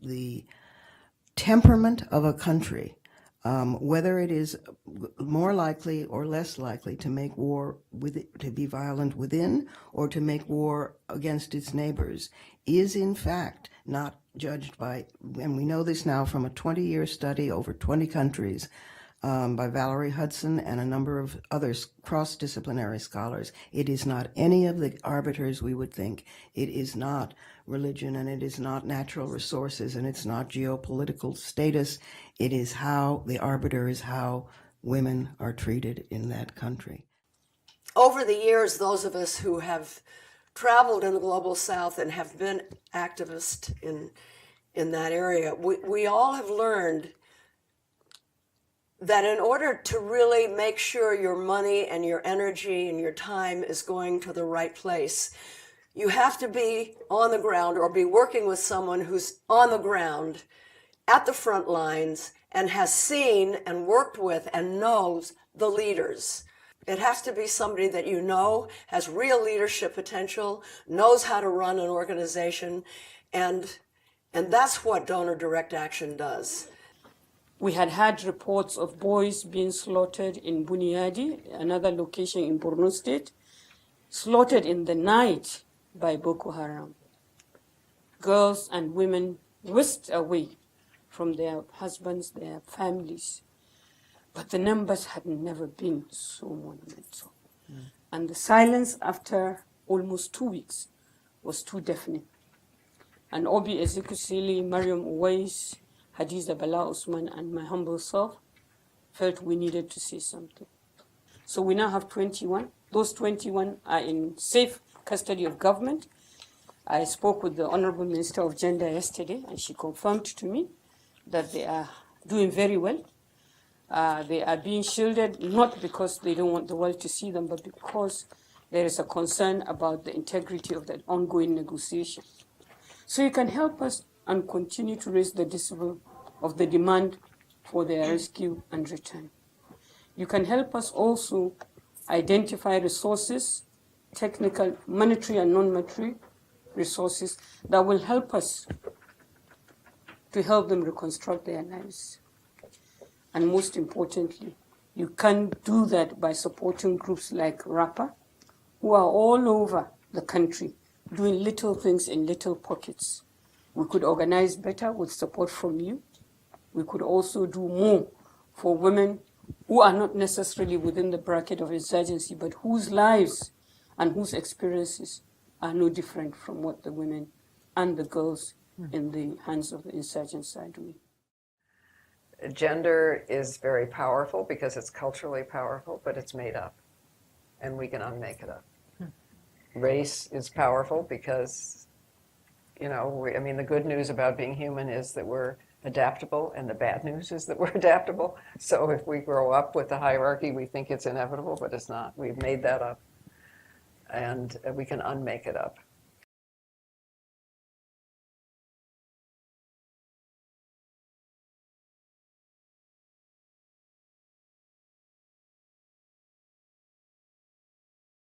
the temperament of a country, whether it is more likely or less likely to make war to be violent within or to make war against its neighbors, is in fact not judged by, and we know this now from a 20-year study over 20 countries by Valerie Hudson and a number of other cross-disciplinary scholars. It is not any of the arbiters we would think. It is not religion, and it is not natural resources, and it's not geopolitical status. It is how the arbiter is how women are treated in that country. Over the years, those of us who have traveled in the Global South and have been activists in that area, we all have learned that in order to really make sure your money and your energy and your time is going to the right place, you have to be on the ground or be working with someone who's on the ground at the front lines and has seen and worked with and knows the leaders. It has to be somebody that you know has real leadership potential, knows how to run an organization, and that's what donor direct action does. We had reports of boys being slaughtered in Bunyadi, another location in Borno State, slaughtered in the night by Boko Haram. Girls and women whisked away from their husbands, their families. But the numbers had never been so monumental. And the silence after almost 2 weeks was too deafening. And Obi Ezekusili, Mariam Uwais, Hadiza Bala Usman, and my humble self felt we needed to say something. So we now have 21. Those 21 are in safe custody of government. I spoke with the Honorable Minister of Gender yesterday, and she confirmed to me that they are doing very well. They are being shielded, not because they don't want the world to see them, but because there is a concern about the integrity of that ongoing negotiation. So you can help us and continue to raise the decibel of the demand for their rescue and return. You can help us also identify resources, technical, monetary and non-monetary resources that will help us to help them reconstruct their lives. And most importantly, you can do that by supporting groups like WRAPA, who are all over the country doing little things in little pockets. We could organize better with support from you. We could also do more for women who are not necessarily within the bracket of insurgency, but whose lives and whose experiences are no different from what the women and the girls in the hands of the insurgents are doing. Gender is very powerful because it's culturally powerful, but it's made up, and we can unmake it up. Race is powerful because, the good news about being human is that we're adaptable, and the bad news is that we're adaptable. So if we grow up with the hierarchy, we think it's inevitable, but it's not. We've made that up, and we can unmake it up.